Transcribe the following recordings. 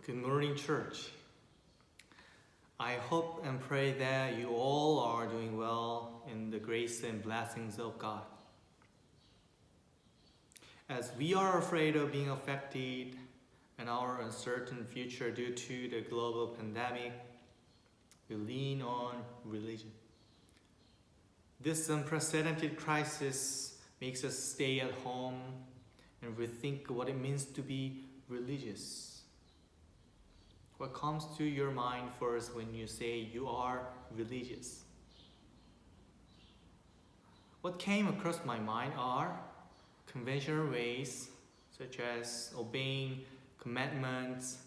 Good morning, church. I hope and pray that you all are doing well in the grace and blessings of God. As we are afraid of being affected in our uncertain future due to the global pandemic, we lean on religion. This unprecedented crisis makes us stay at home and rethink what it means to be religious. What comes to your mind first when you say you are religious? What came across my mind are conventional ways such as obeying commandments,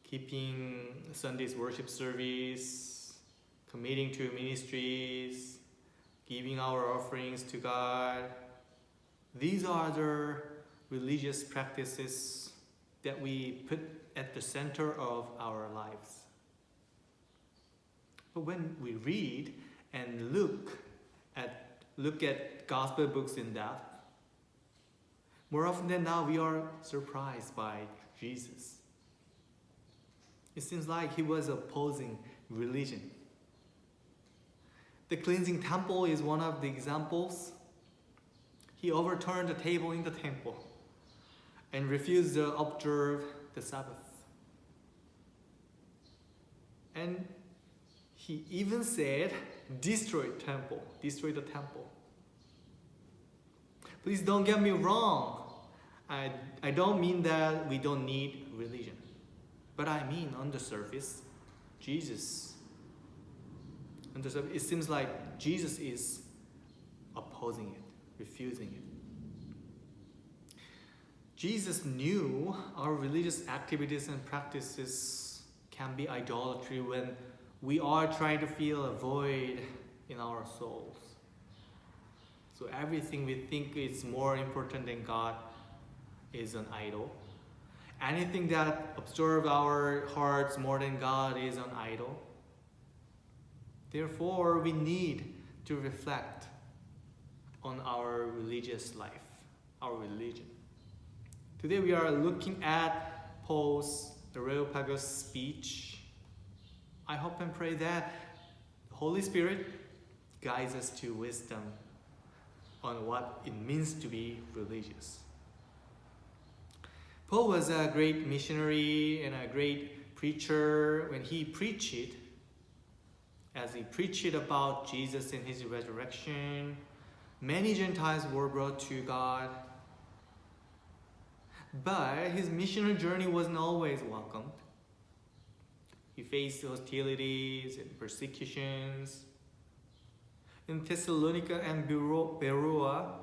keeping Sunday's worship service, committing to ministries, giving our offerings to God. These are the religious practices that we put at the center of our lives. But when we read and look at gospel books in depth, more often than not we are surprised by Jesus. It seems like he was opposing religion. The cleansing temple is one of the examples. He overturned the table in the temple and refused to observe the Sabbath. And he even said, destroy the temple. Please don't get me wrong. I don't mean that we don't need religion. But I mean on the surface, it seems like Jesus is opposing it, refusing it. Jesus knew our religious activities and practices can be idolatry when we are trying to fill a void in our souls. So everything we think is more important than God is an idol. Anything that absorbs our hearts more than God is an idol. Therefore, we need to reflect on our religious life, our religion. Today we are looking at Paul's Areopagus speech. I hope and pray that the Holy Spirit guides us to wisdom on what it means to be religious. Paul was a great missionary and a great preacher when he preached. As he preached about Jesus and his resurrection, many Gentiles were brought to God. But his missionary journey wasn't always welcomed. He faced hostilities and persecutions. In Thessalonica and Beroea,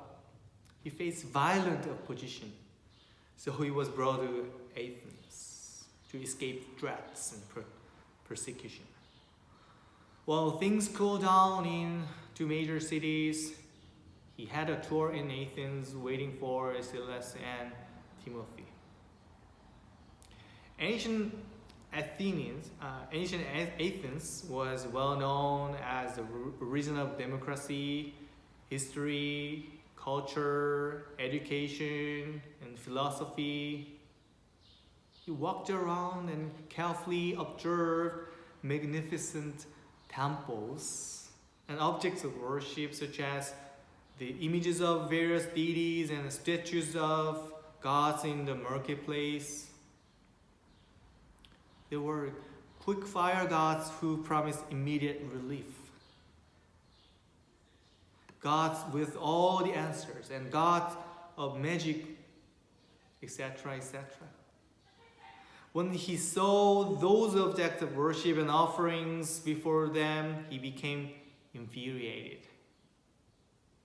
he faced violent opposition. So he was brought to Athens to escape threats and persecution. While things cooled down in two major cities, he had a tour in Athens waiting for Silas and Timothy. Ancient Athens was well known as the region of democracy, history, culture, education, and philosophy. He walked around and carefully observed magnificent temples and objects of worship such as the images of various deities and statues of gods in the marketplace. There were quick fire gods who promised immediate relief. Gods with all the answers and gods of magic, etc., etc. When he saw those objects of worship and offerings before them, he became infuriated.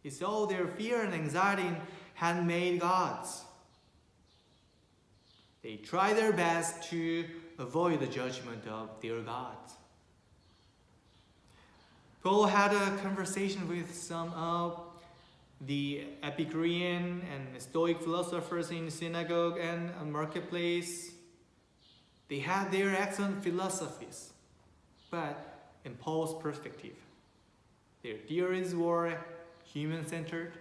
He saw their fear and anxiety in handmade gods. They tried their best to avoid the judgment of their gods. Paul had a conversation with some of the Epicurean and Stoic philosophers in synagogue and a marketplace. They had their excellent philosophies, but in Paul's perspective, their theories were human-centered.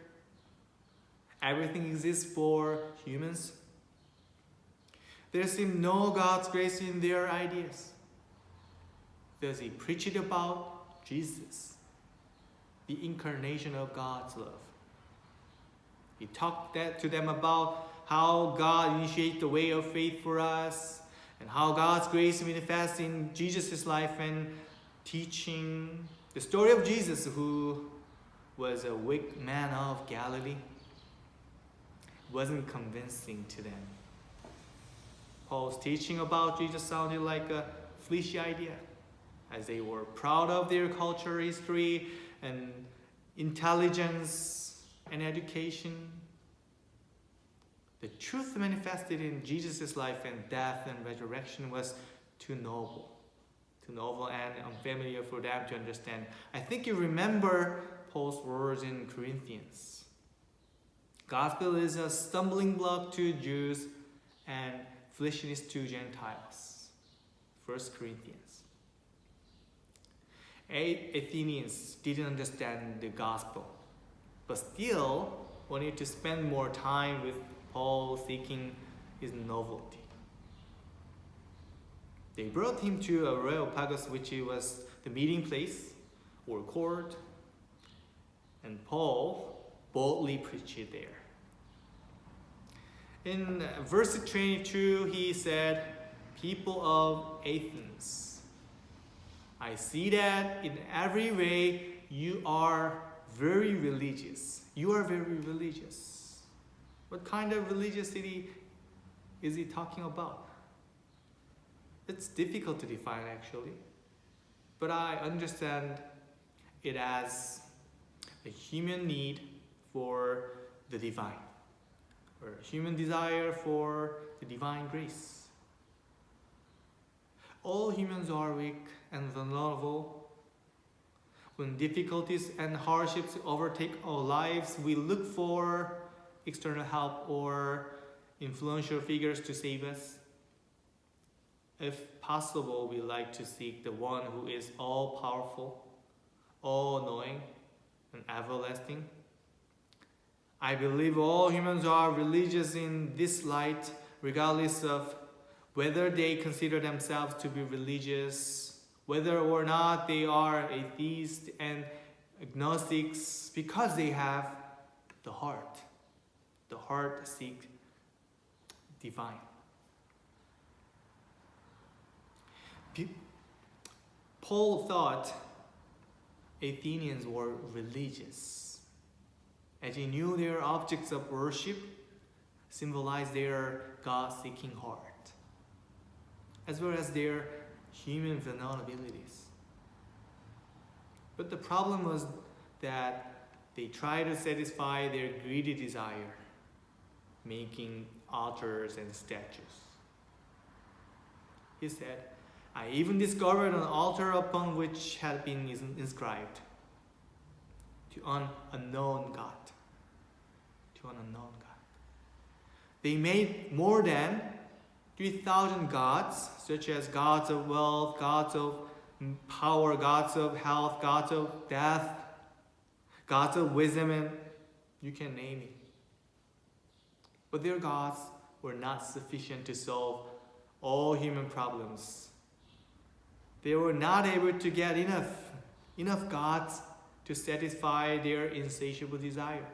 Everything exists for humans. There seemed no God's grace in their ideas. Because he preached about Jesus, the incarnation of God's love. He talked to them about how God initiated the way of faith for us, and how God's grace manifests in Jesus' life and teaching. The story of Jesus, who was a weak man of Galilee, wasn't convincing to them. Paul's teaching about Jesus sounded like a fleshy idea, as they were proud of their culture, history, and intelligence and education. The truth manifested in Jesus' life and death and resurrection was too noble and unfamiliar for them to understand. I think you remember Paul's words in Corinthians. Gospel is a stumbling block to Jews and foolishness to Gentiles. 1 Corinthians. Athenians didn't understand the gospel, but still wanted to spend more time with Paul, seeking his novelty. They brought him to Areopagus, which was the meeting place or court, and Paul boldly preached there. In verse 22, he said, "People of Athens, I see that in every way you are very religious. You are very religious." What kind of religiosity is he talking about? It's difficult to define actually, but I understand it as a human need for the divine, or a human desire for the divine grace. All humans are weak and vulnerable. When difficulties and hardships overtake our lives, we look for external help or influential figures to save us. If possible, we like to seek the one who is all-powerful, all-knowing, and everlasting. I believe all humans are religious in this light, regardless of whether they consider themselves to be religious, whether or not they are atheists and agnostics, because they have the heart. The heart seeks divine. Paul thought Athenians were religious, as he knew their objects of worship symbolized their God-seeking heart, as well as their human vulnerabilities. But the problem was that they tried to satisfy their greedy desire, making altars and statues. He said, "I even discovered an altar upon which had been inscribed to an unknown God." To an unknown God. They made more than 3,000 gods, such as gods of wealth, gods of power, gods of health, gods of death, gods of wisdom, and you can name it. But their gods were not sufficient to solve all human problems. They were not able to get enough gods to satisfy their insatiable desire.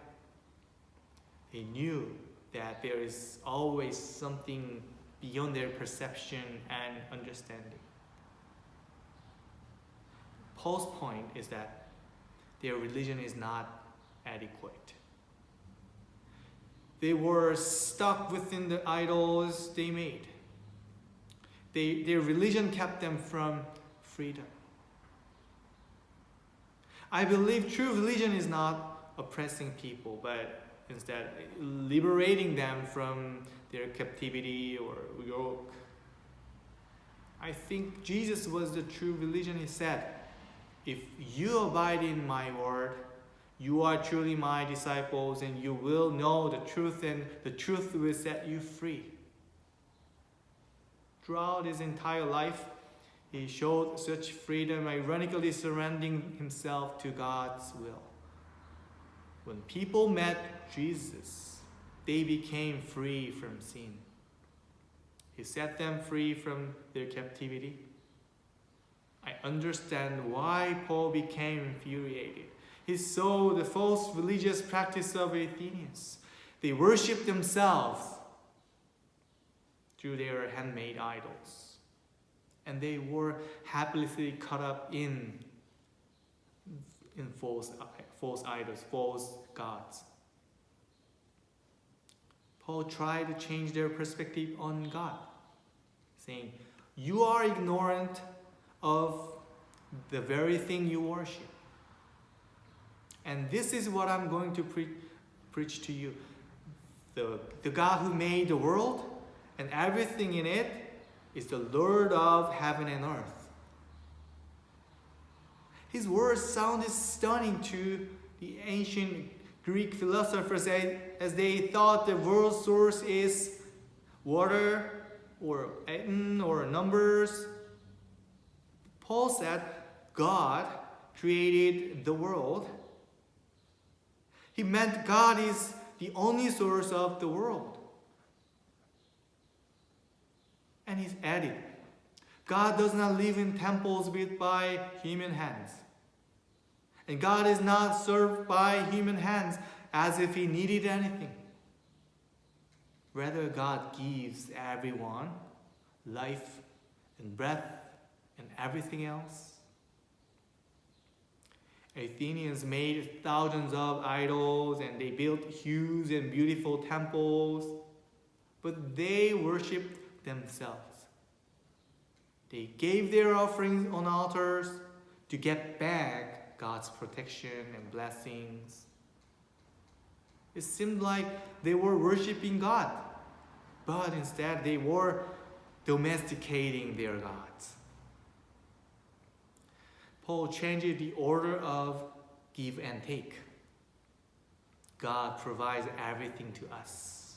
They knew that there is always something beyond their perception and understanding. Paul's point is that their religion is not adequate. They were stuck within the idols they made. Their religion kept them from freedom. I believe true religion is not oppressing people, but instead liberating them from their captivity or yoke. I think Jesus was the true religion. He said, "If you abide in my word, you are truly my disciples, and you will know the truth, and the truth will set you free." Throughout his entire life, he showed such freedom, ironically surrendering himself to God's will. When people met Jesus, they became free from sin. He set them free from their captivity. I understand why Paul became infuriated. He saw the false religious practice of Athenians. They worshiped themselves through their handmade idols. And they were happily caught up in false idols, false gods. Paul tried to change their perspective on God, saying, you are ignorant of the very thing you worship. And this is what I'm going to preach to you. The God who made the world and everything in it is the Lord of heaven and earth. His words sounded stunning to the ancient Greek philosophers as they thought the world's source is water or atom or numbers. Paul said God created the world. He meant God is the only source of the world. And he added, God does not live in temples built by human hands. And God is not served by human hands as if he needed anything. Rather, God gives everyone life and breath and everything else. Athenians made thousands of idols and they built huge and beautiful temples, but they worshipped themselves. They gave their offerings on altars to get back God's protection and blessings. It seemed like they were worshiping God, but instead they were domesticating their gods. Paul changed the order of give and take. God provides everything to us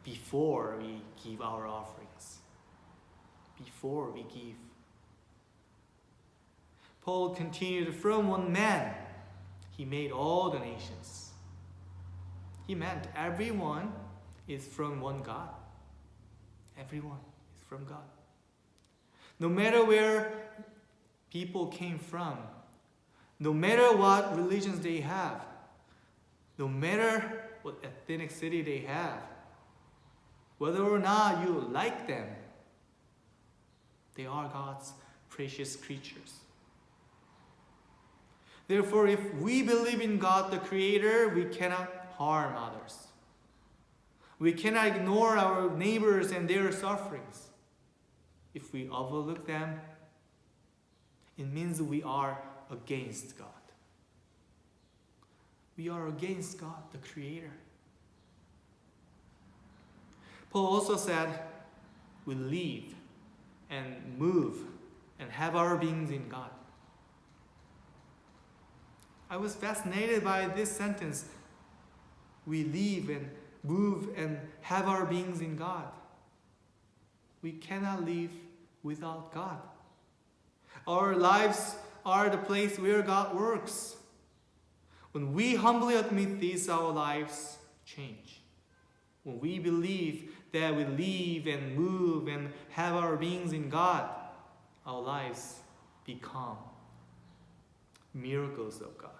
before we give our offerings, before we give. Paul continued, from one man, he made all the nations. He meant everyone is from one God. Everyone is from God. No matter where people came from, no matter what religions they have, no matter what ethnic city they have, whether or not you like them, they are God's precious creatures. Therefore, if we believe in God the Creator, we cannot harm others. We cannot ignore our neighbors and their sufferings. If we overlook them, it means we are against God. We are against God, the Creator. Paul also said, we live and move and have our beings in God. I was fascinated by this sentence. We live and move and have our beings in God. We cannot live without God. Our lives are the place where God works. When we humbly admit this, our lives change. When we believe that we live and move and have our beings in God, our lives become miracles of God.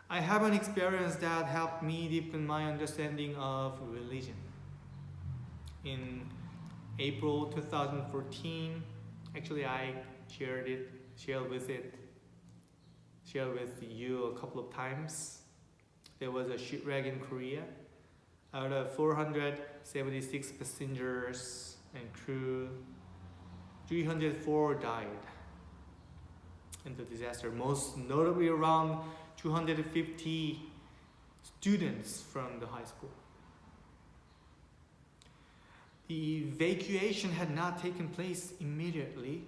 I have an experience that helped me deepen my understanding of religion. In April 2014, actually I shared with you a couple of times. There was a shipwreck in Korea. Out of 476 passengers and crew, 304 died in the disaster. Most notably, around 250 students from the high school. The evacuation had not taken place immediately.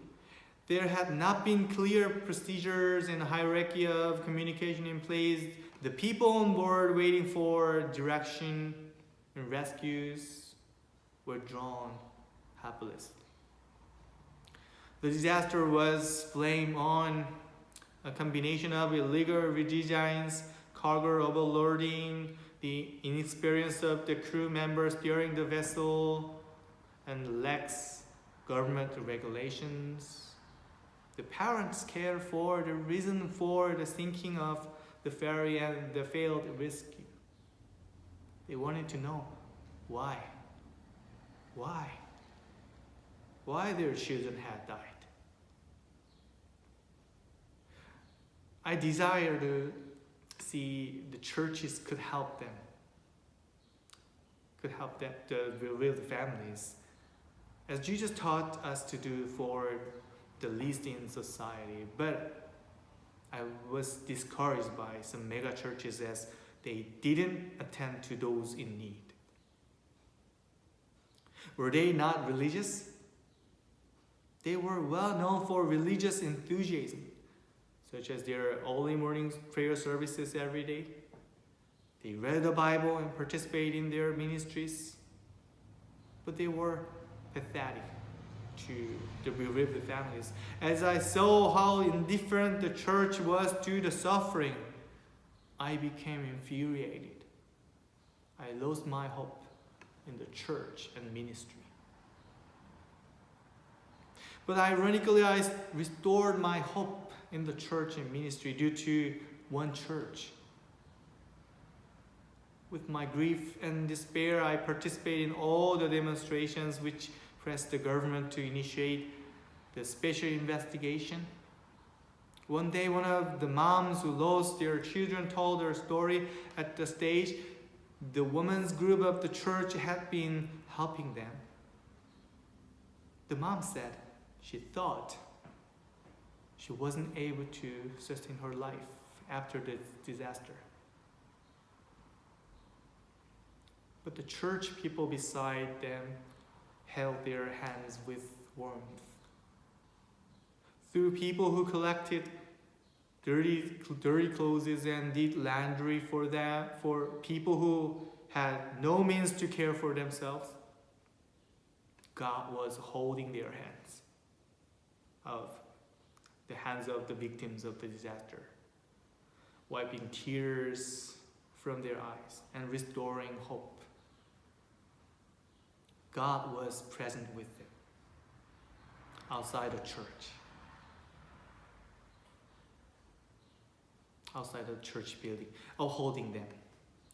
There had not been clear procedures and hierarchy of communication in place. The people on board waiting for direction and rescues were drawn helplessly. The disaster was blamed on a combination of illegal redesigns, cargo overloading, the inexperience of the crew members steering the vessel, and lax government regulations. The parents cared for the reason for the sinking of the ferry and the failed rescue. They wanted to know why. Why their children had died. I desire to see the churches could help them to bereaved families, as Jesus taught us to do for the least in society. But I was discouraged by some mega churches as they didn't attend to those in need. Were they not religious? They were well known for religious enthusiasm, such as their early morning prayer services every day. They read the Bible and participated in their ministries, but they were pathetic to the bereaved families. As I saw how indifferent the church was to the suffering, I became infuriated. I lost my hope in the church and ministry. But ironically, I restored my hope in the church and ministry due to one church. With my grief and despair, I participated in all the demonstrations which pressed the government to initiate the special investigation. One day, one of the moms who lost their children told her story at the stage. The women's group of the church had been helping them. The mom said she thought she wasn't able to sustain her life after the disaster. But the church people beside them held their hands with warmth. Through people who collected dirty clothes and did laundry for them, for people who had no means to care for themselves, God was holding their hands of the victims of the disaster, wiping tears from their eyes and restoring hope. God was present with them outside the church, outside the church building, holding them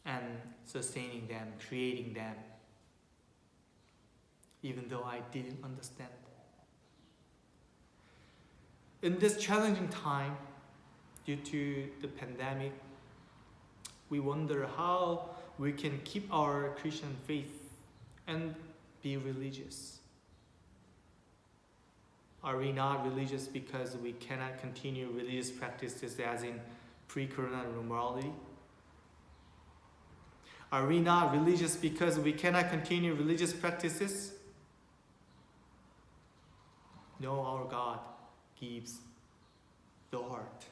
and sustaining them, creating them, even though I didn't understand. In this challenging time, due to the pandemic, we wonder how we can keep our Christian faith and be religious. Are we not religious because we cannot continue religious practices as in pre-corona normality? Are we not religious because we cannot continue religious practices? No, our God gives the heart.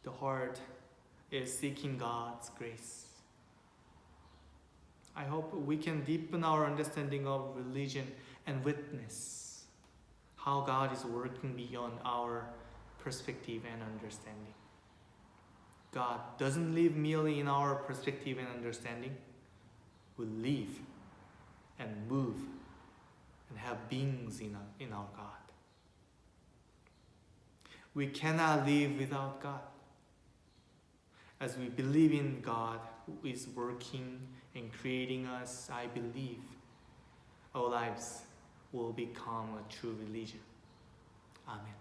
The heart is seeking God's grace. I hope we can deepen our understanding of religion and witness how God is working beyond our perspective and understanding. God doesn't live merely in our perspective and understanding. We live and move and have beings in our God. We cannot live without God. As we believe in God who is working and creating us, I believe our lives will become a true religion. Amen.